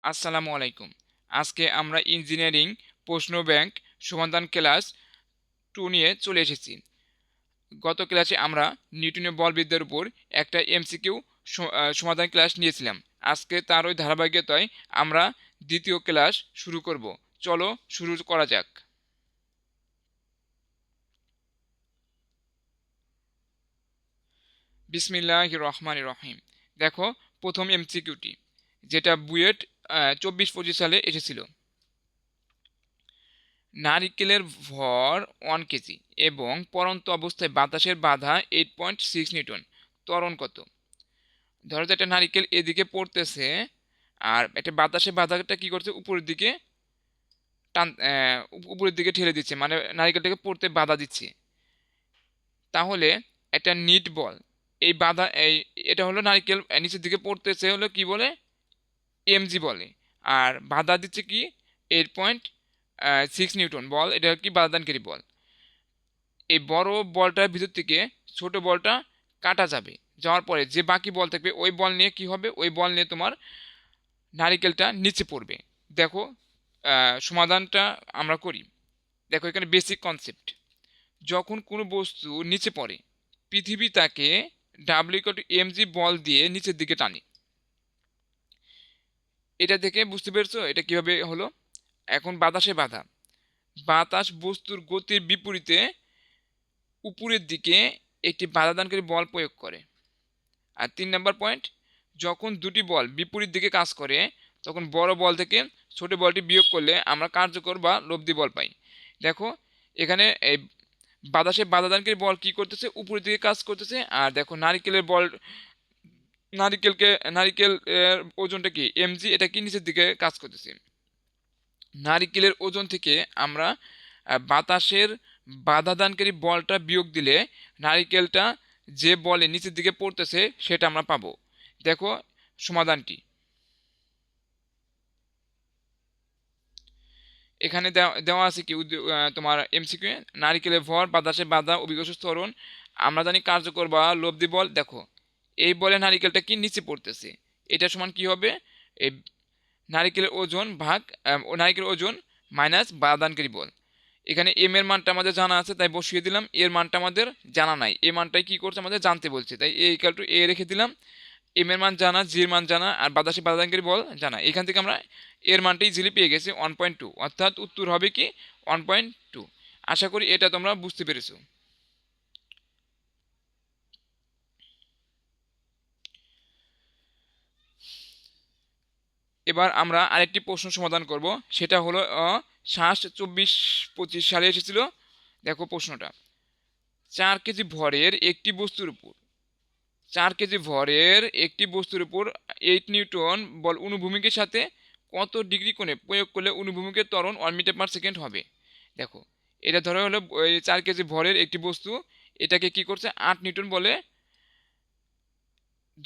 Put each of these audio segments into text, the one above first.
আসসালামু আলাইকুম। আজকে আমরা ইঞ্জিনিয়ারিং প্রশ্ন ব্যাংক সমাধান ক্লাস 2 নিয়ে চলে এসেছি। গত ক্লাসে আমরা নিউটনীয় বলবিদ্যার উপর একটা এমসিকিউ সমাধান ক্লাস নিয়েছিলাম। আজকে তার ওই ধারাবাহিকতায় আমরা দ্বিতীয় ক্লাস শুরু করব। চলো শুরু করা যাক। বিসমিল্লাহির রহমানির রহিম। দেখো প্রথম এমসিকিউটি, যেটা বুয়েট 24-25 সালে এসেছিল। নারিকেলের ভর 1 কেজি এবং পড়ন্ত অবস্থায় বাতাসের বাধা 8.6 নিউটন। ত্বরণ কত? ধরো যে একটা নারিকেল এদিকে পড়তেছে, আর একটা বাতাসের বাধাটা কি করছে, উপরের দিকে টান উপরের দিকে ঠেলে দিচ্ছে, মানে নারিকেলটাকে পড়তে বাধা দিচ্ছে। তাহলে একটা নিট বল, এই বাধা এটা হলো নারিকেল নিচের দিকে পড়তেছে, হলো কি বলে, এমজি বলে। আর বাধা দিচ্ছে কি, 8.6 নিউটন বল, এটা কি বাধাদানকারী বল। এই বড় বলটার ভিতর থেকে ছোট বলটা কাটা যাবে, যাওয়ার পরে যে বাকি বল থাকবে ওই বল নিয়ে কি হবে, ওই বল নিয়ে তোমার নারিকেলটা নিচে পড়বে। দেখো সমাধানটা আমরা করি। দেখো এখানে বেসিক কনসেপ্ট, যখন কোনো বস্তু নিচে পড়ে পৃথিবী তাকে W=mg বল দিয়ে নিচের দিকে টানে। এটা দেখে বুঝতে পেরেছো এটা কিভাবে হলো। এখন বাতাসে বাধা, বাতাস বস্তুর গতির বিপরীতে উপরের দিকে একটি বাধাদানকারী বল প্রয়োগ করে। আর 3 নম্বর পয়েন্ট, যখন দুটি বল বিপরীত দিকে কাজ করে তখন বড় বল থেকে ছোট বলটি বিয়োগ করলে আমরা কার্যকর বা লব্ধি বল পাই। দেখো এখানে এই বাতাসে বাধাদানকারী বল কি করতেছে, উপরের দিকে কাজ করতেছে। আর দেখো নারিকেলের বল, নারিকেল এর ওজনটা কি এমজি, এটা কি নিচের দিকে কাজ করতেছে। নারিকেলের ওজন থেকে আমরা বাতাসের বাধাদানকারী বলটা বিয়োগ দিলে নারিকেলটা যে বলে নিচের দিকে পড়তেছে সেটা আমরা পাবো। দেখো সমাধানটি এখানে দেওয়া আছে কি, তোমার এমসিকিউ নারিকেলের ভর বাতাসে বাধা অভিকর্ষ ত্বরণ আমরা জানি কার্যকর বা লব্ধি বল। দেখো এই বলে নারিকেলটা কি নিচে পড়তেছে, এটা সমান কি হবে, এই নারিকেলের ওজন ভাগ নারিকেলের ওজন মাইনাস বাধাদানকারী বল। এখানে এম এর মানটা আমাদের জানা আছে তাই বসিয়ে দিলাম, এর মানটা আমাদের জানা নাই, এই মানটাই কি করছে আমাদের জানতে বলছে, তাই এ ইকাল টু এ রেখে দিলাম। এম এর মান জানা, জি এর মান জানা, আর বাতাসে বাধাদানকারী বল জানা। এখান থেকে আমরা এর মানটা ইজিলি পেয়ে গেছি 1.2, অর্থাৎ উত্তর হবে কি 1.2। আশা করি এটা তোমরা বুঝতে পেরেছো। এবার আমরা আরেকটি প্রশ্ন সমাধান করব, সেটা হলো শ্বাস 24-25 সালে এসেছিল। দেখো প্রশ্নটা, 4 কেজি ভরের একটি বস্তুর উপর 4 কেজি ভরের একটি বস্তুর উপর 8 নিউটন বল অনুভূমিকের সাথে কত ডিগ্রি কোণে প্রয়োগ করলে অনুভূমিকের ত্বরণ 1 মিটার/সেকেন্ড হবে। দেখো এটা ধরো হলো ওই 4 কেজি ভরের একটি বস্তু, এটাকে কি করছে 8 নিউটন বলে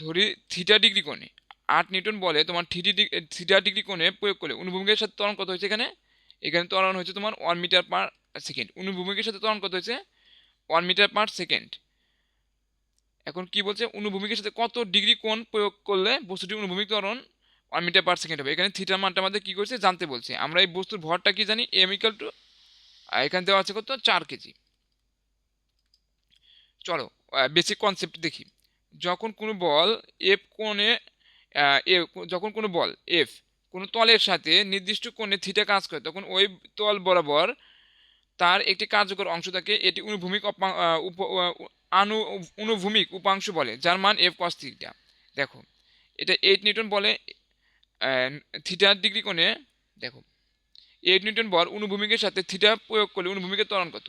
ধরি থিটা ডিগ্রি কোণে, 8 নিউটন বলে তোমার থিটা ডিগ্রি কোণে প্রয়োগ করলে অনুভূমিকের সাথে ত্বরণ কত হয়েছে, এখানে এখানে ত্বরণ হয়েছে তোমার 1 মিটার/সেকেন্ড। অনুভূমিকের সাথে ত্বরণ কত হয়েছে, 1 মিটার/সেকেন্ড। এখন কি বলছে, অনুভূমিকের সাথে কত ডিগ্রি কোণ প্রয়োগ করলে বস্তুটি অনুভূমিক ত্বরণ 1 মিটার/সেকেন্ড হবে। এখানে থিটার মানটা আমাদের কি করছে জানতে বলছে। আমরা এই বস্তুর ভরটা কি জানি, এম ইকাল টু, এখানে দেওয়া আছে কত, 4 কেজি। চলো বেসিক কনসেপ্ট দেখি। যখন কোনো বল এফ কোণে যখন কোনো বল এফ কোনো তলের সাথে নির্দিষ্ট কোণে থিটা কাজ করে তখন ওই তল বরাবর তার একটি কার্যকর অংশ থাকে, এটি অনুভূমিক উপাংশ বলে, যার মান এফ কস থিটা। দেখো এটা 8 নিউটন বলে থিটা ডিগ্রি কোণে। দেখো 8 নিউটন বল অনুভূমিকের সাথে থিটা প্রয়োগ করলে অনুভূমিকের ত্বরণ কত।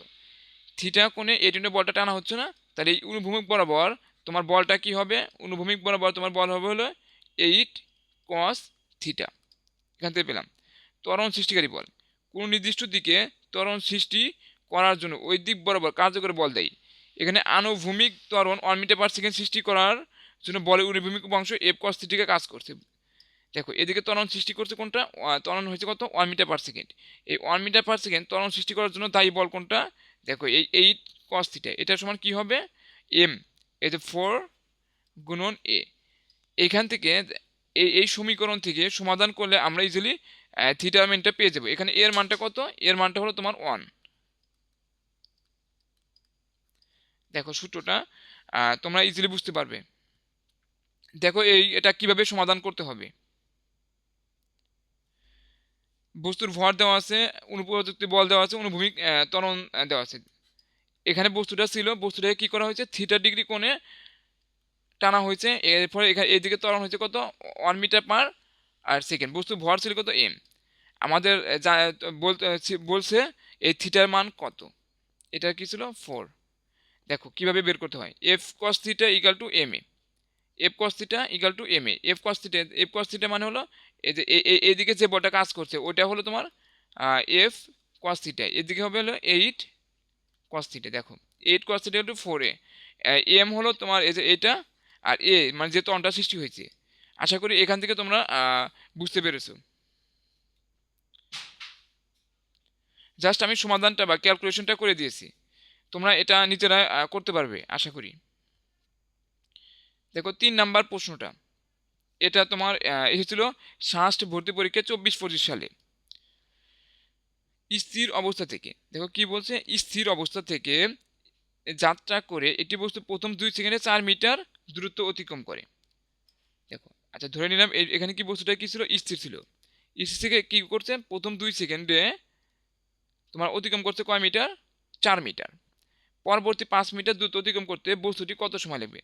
থিটা কোণে 8 নিউটন বলটা টানা হচ্ছে না, তাহলে এই অনুভূমিক বরাবর তোমার বলটা কি হবে, অনুভূমিক বরাবর তোমার বল হবে হলো 8 cos থিটা। এখান থেকে পেলাম ত্বরণ সৃষ্টিকারী বল, কোন নির্দিষ্ট দিকে ত্বরণ সৃষ্টি করার জন্য ওই দিক বরাবর কার্যকর বল দেয়। এখানে আনুভূমিক ত্বরণ 1 মিটার/সেকেন্ড সৃষ্টি করার জন্য বলের অনুভূমিক উপাংশ এফ কস থিটাকে কাজ করছে। দেখো এদিকে ত্বরণ সৃষ্টি করছে কোনটা, ত্বরণ হয়েছে কত, 1 মিটার/সেকেন্ড। এই 1 মিটার/সেকেন্ড ত্বরণ সৃষ্টি করার জন্য দায়ী বল কোনটা, দেখো এই 8 cos থিটা, এটা সমান কি হবে, এম এই যে 4 গুণন এ। এখান থেকে এই সমীকরণ থেকে সমাধান করলে আমরা ইজিলি থিটার মানটা পেয়ে যাবো। এখানে এর মানটা কত? এর মানটা হলো তোমার 1। দেখো সূত্রটা তোমরা ইজিলি বুঝতে পারবে। দেখো এটা কিভাবে সমাধান করতে হবে। বস্তুর ভর দেওয়া আছে, অনুপ্রযুক্তি বল দেওয়া আছে, অনুভূমিক ত্বরণ দেওয়া আছে। এখানে বস্তুটা ছিল, বস্তুটাকে কি করা হয়েছে? থিটা ডিগ্রি কোণে টানা হয়েছে। এরপরে এখানে এইদিকে ত্বরণ হয়েছে কত? 1 মিটার/সেকেন্ড। বস্তু ভর ছিল কত? এম। আমাদের বলছে এই থিটার মান কত? এটা কি ছিল? 4। দেখো কিভাবে বের করতে হয়। F cos theta equal to M A. F cos theta equal to M A. F cos theta মানে হলো এই যে এইদিকে যে বলটা কাজ করছে ওটা হলো তোমার এফ কস থিটা। এদিকে হবে হলো 8 কস থিটা। দেখো 8 cos theta equal to 4 A. M হলো তোমার এই যে এটা, আর এ মানে যে ত্বরণটা সৃষ্টি হয়েছে। আশা করি এখান থেকে তোমরা বুঝতে পেরেছো। জাস্ট আমি সমাধানটা বা ক্যালকুলেশনটা করে দিয়েছি, তোমরা এটা নিজেরা করতে পারবে আশা করি। দেখো 3 নাম্বার প্রশ্নটা, এটা তোমার এসেছিল ষষ্ঠ ভর্তি পরীক্ষা 24-25 সালে। স্থির অবস্থা থেকে, দেখো কি বলছে, স্থির অবস্থা থেকে যাত্রা করে একটি বস্তু প্রথম 2 সেকেন্ডে 4 মিটার দূরত্ব অতিক্রম করে। দেখো আচ্ছা ধরে নিলাম এখানে কি বস্তুটা কি ছিল? স্থির ছিল। স্থির থেকে কি করছে? প্রথম 2 সেকেন্ডে তোমার অতিক্রম করছে কয় মিটার? 4 মিটার। পরবর্তী 5 মিটার দূরত্ব অতিক্রম করতে বস্তুটি কত সময় লাগবে?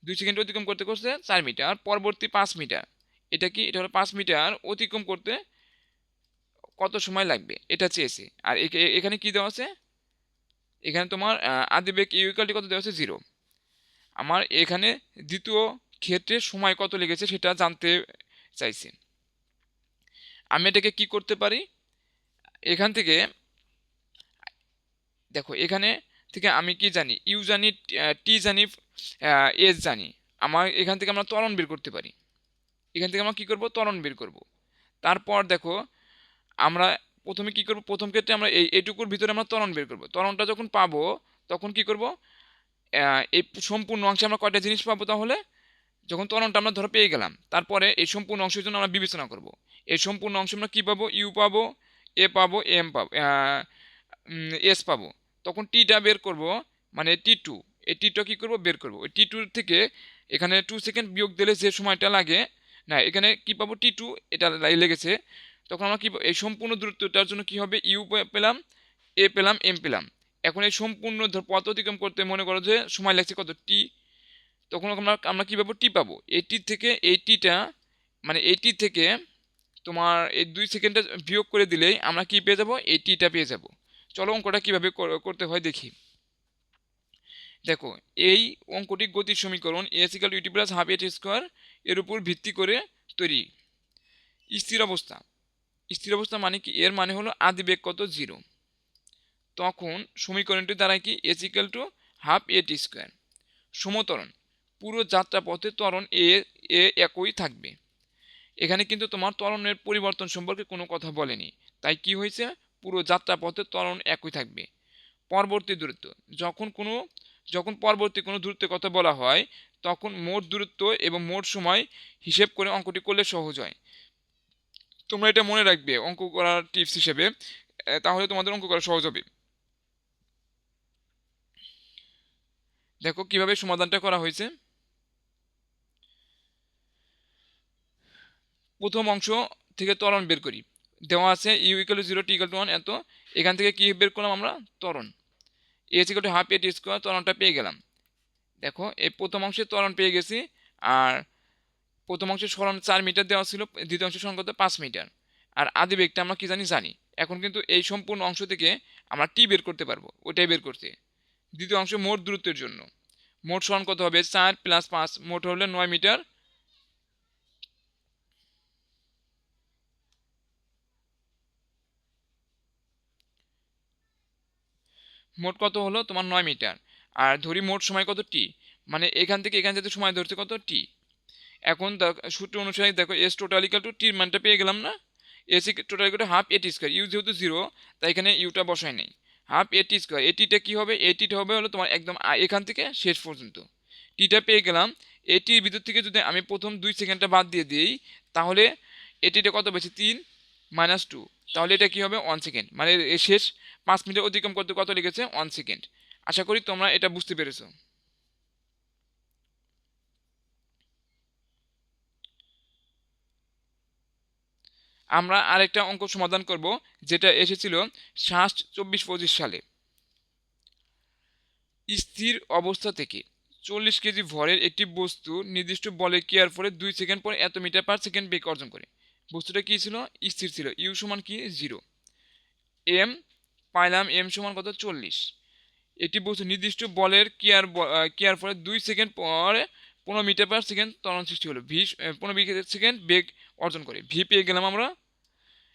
2 সেকেন্ড অতিক্রম করতে করছে 4 মিটার, পরবর্তী 5 মিটার, এটা কি? এটা হলো 5 মিটার অতিক্রম করতে কত সময় লাগবে এটা চেয়েছে। আর এখানে কি দেওয়া আছে? এখানে তোমার আদিবেগ ইউ ইকুয়াল টু কত দেওয়া আছে? 0। আমার এখানে দ্বিতীয় ক্ষেত্রে সময় কত লেগেছে সেটা জানতে চাইছি। আমি এটাকে কি করতে পারি? এখান থেকে দেখো এখানে থেকে আমি কি জানি? ইউ জানি, টি জানি, এস জানি। আমার এখান থেকে আমরা ত্বরণ বের করতে পারি। এখান থেকে আমরা কি করব? ত্বরণ বের করব। তারপর দেখো আমরা প্রথমে কি করব? প্রথম ক্ষেত্রে আমরা এইটুকুর ভিতরে আমরা ত্বরণ বের করব। ত্বরণটা যখন পাবো তখন কি করব? এই সম্পূর্ণ অংশে আমরা কয়টা জিনিস পাবো তাহলে? যখন ত্বরণটা আমরা ধরো পেয়ে গেলাম, তারপরে এই সম্পূর্ণ অংশের জন্য আমরা বিবেচনা করব। এই সম্পূর্ণ অংশে আমরা কী পাবো? ইউ পাবো, এ পাবো, এম পাবো, এস পাবো। তখন টিটা বের করব, মানে টি2। এই টি2 কী করবো? বের করবো। ওই টি2 থেকে এখানে 2 সেকেন্ড বিয়োগ দিলে যে সময়টা লাগে, না এখানে কি পাবো? টি2 এটা লেগেছে। তখন আমরা কি এই সম্পূর্ণ দূরত্বটার জন্য কি হবে? ইউ পেলাম, এ পেলাম, এম পেলাম। এখন এই সম্পূর্ণ পথ অতিক্রম করতে মনে করো যে সময় লাগছে কত? টি। তখন আমরা কী পাবো? টি পাবো। এইটি থেকে এইটিটা, মানে এইটি থেকে তোমার এই 2 সেকেন্ডটা বিয়োগ করে দিলেই আমরা কি পেয়ে যাব? এই টিটা পেয়ে যাব। চলো অঙ্কটা কীভাবে করতে হয় দেখি। দেখো এই অঙ্কটি গতির সমীকরণ S equal to UT plus half AT square এর উপর ভিত্তি করে তৈরি। স্থির অবস্থা, স্থির অবস্থা মানে কি? এর মানে হলো আদিবেগ কত? 0। তখন সমীকরণটি দ্বারা কি? S equal to half AT square. সমতরণ, পুরো যাত্রা পথে ত্বরণ এ একই থাকবে। এখানে কিন্তু তোমার ত্বরণের পরিবর্তন সম্পর্কে কোনো কথা বলেনি, তাই কি হয়েছে? পুরো যাত্রা পথে ত্বরণ একই থাকবে। পরবর্তী দূরত্ব, যখন পরবর্তী কোনো দূরত্বের কথা বলা হয় তখন মোট দূরত্ব এবং মোট সময় হিসেব করে অঙ্কটি করলে সহজ হয়। তোমরা এটা মনে রাখবে অঙ্ক করার টিপস হিসেবে, তাহলে তোমাদের অঙ্ক করা সহজ হবে। দেখো কিভাবে সমাধানটা করা হয়েছে। প্রথম অংশ থেকে ত্বরণ বের করি। দেওয়া আছে U equal to 0, T equal to 1 এত। এখান থেকে কি বের করলাম আমরা? ত্বরণ। S equal to half AT square, ত্বরণটা পেয়ে গেলাম। দেখো এই প্রথম অংশে ত্বরণ পেয়ে গেছি। আর প্রথম অংশে সরণ 4 মিটার দেওয়া ছিল, দ্বিতীয় অংশের সরণ কত? 5 মিটার। আর আদিবেগটা আমরা কি জানি? এখন কিন্তু এই সম্পূর্ণ অংশ থেকে আমরা টি বের করতে পারবো, ওইটাই বের করতে। দ্বিতীয় অংশ মোট দূরত্বের জন্য মোট সরণ কত হবে? 4 + 5, মোট হলে 9 মিটার। মোট কত হলো? তোমার 9 মিটার। আর ধরি মোট সময় কত? টি। মানে এখান থেকে এখান যেতে সময় ধরছে কত? টি। এখন সূত্র অনুসারে দেখো এস টোটাল ইকাল টু টির মানটা পেয়ে গেলাম না? S total equal to half AT square. You যেহেতু 0 তাই এখানে ইউটা বসাই নেই। Half AT square. এটিটা কি হবে? এটিটা হবে হলো তোমার একদম এখান থেকে শেষ পর্যন্ত। টিটা পেয়ে গেলাম। এটির ভিতর থেকে যদি আমি প্রথম 2 সেকেন্ডটা বাদ দিয়ে দিই, তাহলে এটিটা কত বেশি 3 - 2, তাহলে এটা কি হবে 1 সেকেন্ড, মানে এর শেষ 5 মিনিট অতিক্রম করতে কত লেগেছে 1 সেকেন্ড। আশা করি তোমরা এটা বুঝতে পেরেছো। আমরা আরেকটা অঙ্ক সমাধান করব, যেটা এসেছিল শাস্ট 24-25 সালে। স্থির অবস্থা থেকে 40 কেজি ভরের একটি বস্তু নির্দিষ্ট বলে কেয়ার ফলে 2 সেকেন্ড পর এত মিটার পার সেকেন্ড বেগ অর্জন করে। বস্তুটা কি ছিল? স্থির ছিল। ইউ সমান কি 0। এম পাইলাম, এম সমান কত 40। একটি বস্তু নির্দিষ্ট বলের কেয়ার ফলে 2 সেকেন্ড পর 15 মিটার পার সেকেন্ড ত্বরণ সৃষ্টি হলো, ভি 15 সেকেন্ড বেগ অর্জন করে। ভি পেয়ে গেলাম আমরা।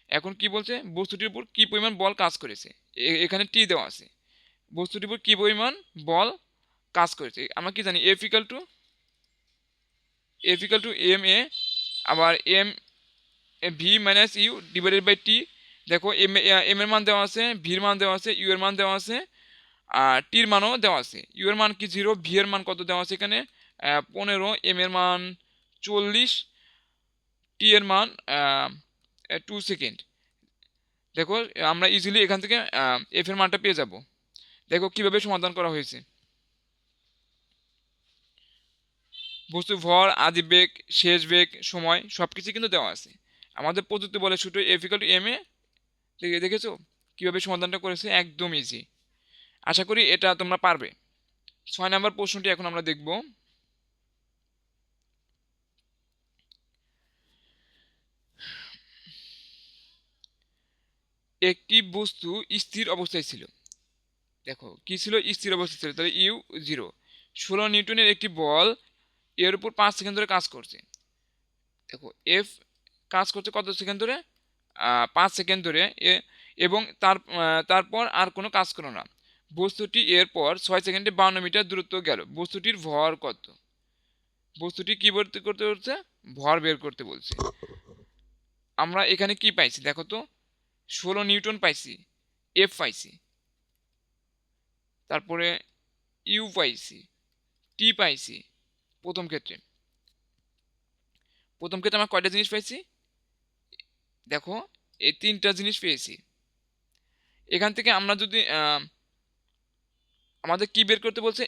এখন কি বলছে? বস্তুটির উপর কি পরিমাণ বল কাজ করেছে। এখানে টি দেওয়া আছে। বস্তুটির উপর কি পরিমাণ বল কাজ করেছে আমরা কি জানি? F equal to M a, আবার m v minus u divided by t. দেখো এম এর মান দেওয়া আছে, ভির মান দেওয়া আছে, ইউ এর মান দেওয়া আছে, আর টির মানও দেওয়া আছে। ইউ এর মান কি 0, ভি এর মান কত দেওয়া আছে এখানে 15, এম এর মান 40, টি এর মান 2 সেকেন্ড। দেখো আমরা ইজিলি এখান থেকে এফ এর মানটা পেয়ে যাব। দেখো কিভাবে সমাধান করা হয়েছে। বস্তু ভর, আদি বেগ, শেষ বেগ, সময় সবকিছু কিন্তু দেওয়া আছে। আমাদের প্রযুক্তি বলে সূত্র F equal to M A. দেখেছো কিভাবে সমাধানটা করেছে? একদম ইজি। আশা করি এটা তোমরা পারবে। 6 নম্বর প্রশ্নটি এখন আমরা দেখব। একটি বস্তু স্থির অবস্থায় ছিল। দেখো কি ছিল? স্থির অবস্থায় ছিল, তাহলে ইউ 0। 16 নিউটনের একটি বল এর উপর 5 সেকেন্ড ধরে কাজ করছে। দেখো এফ কাজ করছে কত সেকেন্ড ধরে? 5 সেকেন্ড ধরে। এবং তারপর আর কোনো কাজ করো না। বস্তুটি এরপর 6 সেকেন্ডে 52 মিটার দূরত্ব গেল। বস্তুটির ভর কত? বস্তুটি কি বের করতে বলছে? ভর বের করতে বলছে। আমরা এখানে কি পাইছি দেখো তো? 16 নিউটন পাইছি, এফ পাইছি, তারপরে ইউ পাইছি, টি পাইছি। প্রথম ক্ষেত্রে আমরা কয়টা জিনিস পাইছি? দেখো এই 3টা জিনিস পেয়েছি। এখান থেকে আমরা যদি আমাদের কি বের করতে বলছে?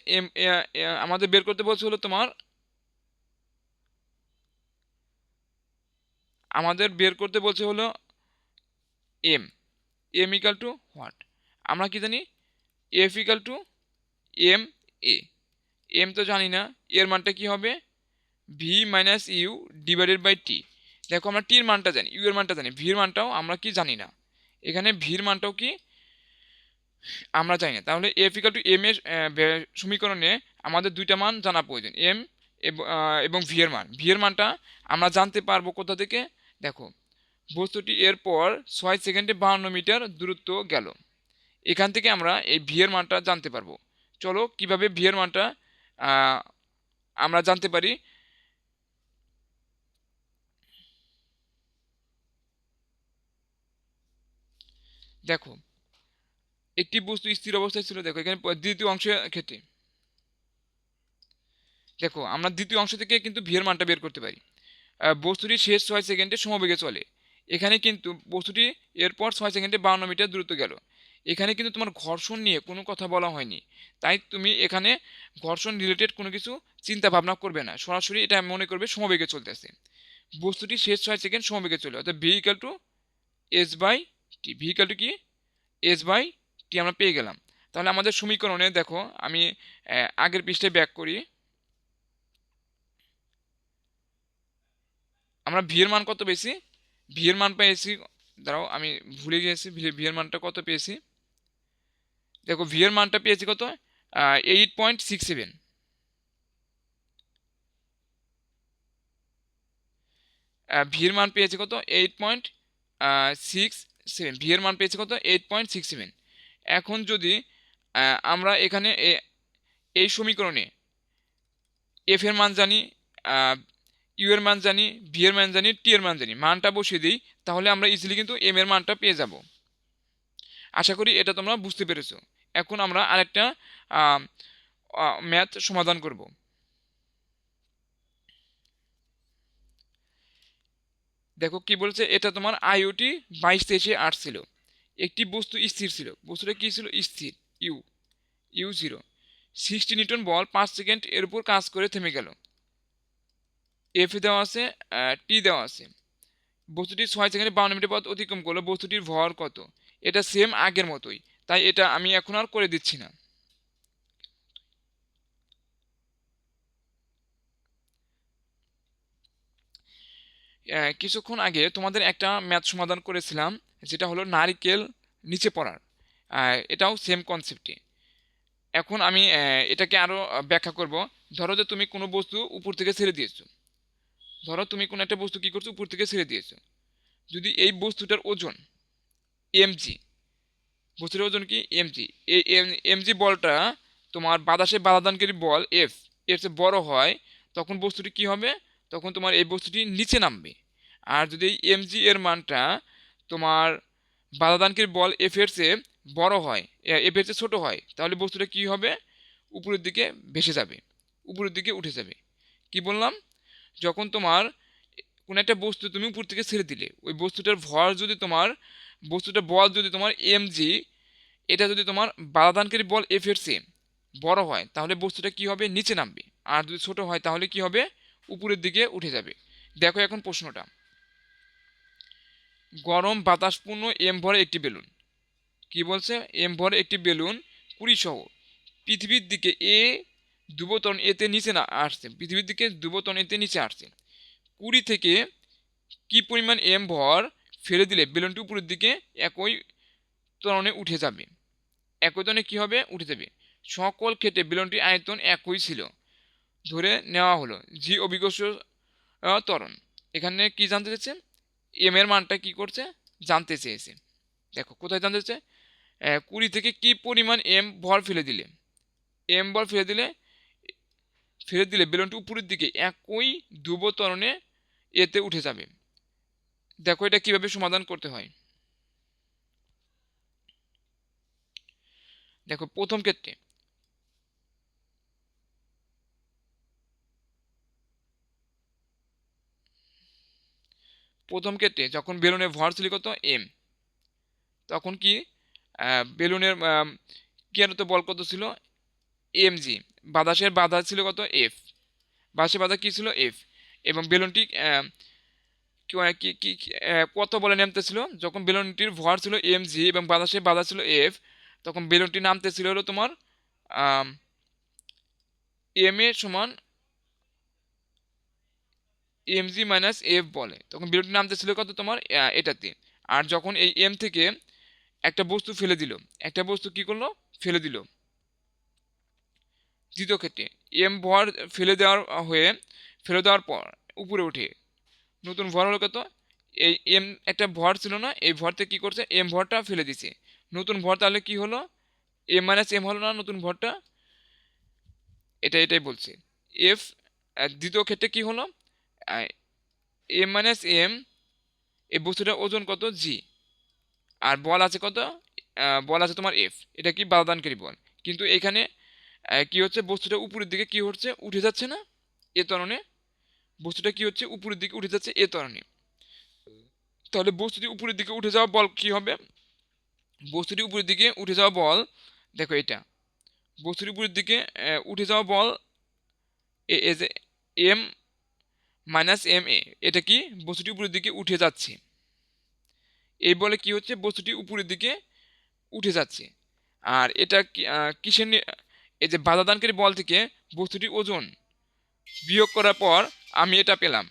আমাদের বের করতে বলছে হলো তোমার, আমাদের বের করতে বলছে হলো m. M equal to what? আমরা কি জানি? F equal to M a. M তো জানি না, এর মানটা কি হবে? V minus u divided by t. দেখো আমরা টির মানটা জানি, ইউ এর মানটা জানি, ভির মানটাও আমরা কি জানি না। এখানে ভির মানটাও কি আমরা জানি না। তাহলে এফ ইকাল টু এম এর সমীকরণে আমাদের দুইটা মান জানা প্রয়োজন, এম এবং ভি এর মান। ভি এর মানটা আমরা জানতে পারবো কোথা থেকে? দেখো বস্তুটি এরপর 6 সেকেন্ডে 52 মিটার দূরত্ব গেল। এখান থেকে আমরা এই ভি এর মানটা জানতে পারবো। চলো কিভাবে ভি এর মানটা আমরা জানতে পারি। দেখো একটি বস্তু স্থির অবস্থায় ছিল। দেখো এখানে দ্বিতীয় অংশের ক্ষেত্রে দেখো আমরা দ্বিতীয় অংশ থেকে কিন্তু ভি এর মানটা বের করতে পারি। বস্তুটি শেষ 6 সেকেন্ডে সমবেগে চলে। এখানে কিন্তু বস্তুটি এরপর 6 সেকেন্ডে 52 মিটার দূরত্ব গেল। এখানে কিন্তু তোমার ঘর্ষণ নিয়ে কোনো কথা বলা হয়নি, তাই তুমি এখানে ঘর্ষণ রিলেটেড কোনো কিছু চিন্তা ভাবনা করবে না, সরাসরি এটা মনে করবে সমবেগে চলতেছে। বস্তুটি শেষ 6 সেকেন্ড সমবেগে চলে, অর্থাৎ V equal to S by T. V equal to কি? এস বাই টি আমরা পেয়ে গেলাম। তাহলে আমাদের সমীকরণে দেখো আমি আগের পৃষ্ঠায় ব্যাক করি। আমরা ভি এর মান কত পেয়েছি? ভি এর মান পেয়েছি, দাঁড়াও আমি ভুলে গিয়েছি, ভি এর মানটা কত পেয়েছি। দেখো ভি এর মানটা পেয়েছি কত? 8.67। ভি এর মান পেয়েছি কত? 8.67। ভি এর মান পেয়েছি কত? 8.67। এখন যদি আমরা এখানে এই সমীকরণে এফ এর মান জানি, ইউ এর মান জানি, ভি এর মান জানি, টি এর মান জানি, মানটা বসিয়ে দিই, তাহলে আমরা ইজিলি কিন্তু এম এর মানটা পেয়ে যাব। আশা করি এটা তোমরা বুঝতে পেরেছো। এখন আমরা আরেকটা ম্যাথ সমাধান করব। দেখো কি বলছে, এটা তোমার আইওটি 22-23-8 ছিল। একটি বস্তু স্থির ছিল, বস্তুটা কি ছিল, স্থির। ইউ ইউ 0, 60 নিউটন বল 5 সেকেন্ড এর উপর কাজ করে থেমে গেল। এফ দেওয়া আছে, টি দেওয়া আছে। বস্তুটি 6 সেকেন্ডে 52 মিটার পথ অতিক্রম করলো, বস্তুটির ভর কত? এটা সেম আগের মতোই, তাই এটা আমি এখন আর করে দিচ্ছি না। কিছুক্ষণ আগে তোমাদের একটা ম্যাথ সমাধান করেছিলাম, যেটা হলো নারকেল নিচে পড়ার। এটাও সেম কনসেপ্টে। এখন আমি এটাকে আরো ব্যাখ্যা করব। ধরো যে তুমি কোনো বস্তু উপর থেকে ছেড়ে দিয়েছো। ধরো তুমি কোনো একটা বস্তু কি করছো, উপর থেকে ছেড়ে দিয়েছো। যদি এই বস্তুটার ওজন এমজি, বস্তুটার ওজন কি এমজি, এই এমজি বলটা তোমার বাতাসে বাধাদানকারী বল এফ এর চেয়ে বড় হয়, তখন বস্তুটি কি হবে? তখন তোমার এই বস্তুটি নিচে নামবে। আর যদি এই এমজি এর মানটা তোমার বাধাদানকারী বল এফ এর চেয়ে বড় হয়, এফ এর চেয়ে ছোট হয়, তাহলে বস্তুটা কি হবে? উপরের দিকে ভেসে যাবে, উপরের দিকে উঠে যাবে। কি বললাম? যখন তোমার কোনো একটা বস্তু তুমি উপর থেকে ছেড়ে দিলে, ওই বস্তুটার ভর যদি তোমার, বস্তুটার বল যদি তোমার এমজি, এটা যদি তোমার বাধাদানকারী বল এফ এর চেয়ে বড় হয়, তাহলে বস্তুটা কি হবে? নিচে নামবে। আর যদি ছোট হয় তাহলে কি হবে? উপরের দিকে উঠে যাবে। দেখো এখন প্রশ্নটা, গরম বাতাসপূর্ণ এম ভরে একটি বেলুন, কি বলছে? এম ভরে একটি বেলুন 20 সহ পৃথিবীর দিকে এ ধ্রুবতন এতে নিচে না আসছে, পৃথিবীর দিকে ধ্রুবতন এতে নিচে আসছে। 20 থেকে কি পরিমাণ এম ভর ফেলে দিলে বেলুনটি উপরের দিকে একই ত্বরণে উঠে যাবে? একই ত্বরণে কি হবে? উঠে যাবে। সকল ক্ষেত্রে বেলুনটির আয়তন একই ছিল ধরে নেওয়া হলো, জি অভিকর্ষ ত্বরণ। এখানে কি জানতে চেয়েছে? এম এর মানটা কি করছে? জানতে চেয়েছে। দেখো কোথায় জানতে চেয়েছে? 20 থেকে কি পরিমাণ এম ভর ফেলে দিলে, এম ভর ফেলে দিলে বেলুনটি উপরের দিকে একই ধ্রুব ত্বরণে এতে উঠে যাবে। দেখো এটা কিভাবে সমাধান করতে হয়। দেখো প্রথম ক্ষেত্রে যখন বেলুনের ভর ছিল কত? এম, তখন কি বেলুনের কেন্দ্রত বল কত ছিল? এমজি। বাতাসের বাধা ছিল কত? এফ। বাতাসের বাধা কি ছিল? এফ। এবং বেলুনটি কত বলে নামতেছিল? যখন বেলুনটির ভর ছিল এমজি এবং বাতাসের বাধা ছিল এফ, তখন বেলুনটি নামতেছিল হলো তোমার এম এ সমান এমজি মাইনাস এফ বলে, তখন বেলুনটি নামতেছিল কত তোমার? এটাতে। আর যখন এই এম থেকে একটা বস্তু ফেলে দিল, একটা বস্তু কি করলো? ফেলে দিল। দ্বিতীয় ক্ষেত্রে এম ভর ফেলে দেওয়ার হয়ে ফেলে দেওয়ার পর উপরে উঠে নতুন ভর হলো কত? এই এম একটা ভর ছিল না, এই ভর থেকে কি করছে? এম ভরটা ফেলে দিছে, নতুন ভর। তাহলে কি হলো? এম মাইনাস এম হলো না নতুন ভরটা? এটাই বলছে। এফ। দ্বিতীয় ক্ষেত্রে কি হলো? এম মাইনাস এম, এই বস্তুটার ওজন কত? জি। আর বল আছে কত? বল আছে তোমার এফ। এটা কি? বাধাদানকারী বল। কিন্তু এখানে কি হচ্ছে? বস্তুটা উপরের দিকে কি হচ্ছে? উঠে যাচ্ছে না এ ত্বরণে। বস্তুটা কি হচ্ছে? উপরের দিকে উঠে যাচ্ছে এ ত্বরণে। তাহলে বস্তুটি উপরের দিকে উঠে যাওয়া বল কি হবে? বস্তুটি উপরের দিকে উঠে যাওয়া বল, দেখো এটা বস্তুটি উপরের দিকে উঠে যাওয়া বল এ যে এম মাইনাস এম এ, এটা কি? বস্তুটি উপরের দিকে উঠে যাচ্ছে। এই বলে কি হচ্ছে? বস্তুটি উপরের দিকে উঠে যাচ্ছে। আর এটা কিসের এই যে বাধাদানকারী বল থেকে বস্তুটির ওজন বিয়োগ করার পর আমি এটা পেলাম।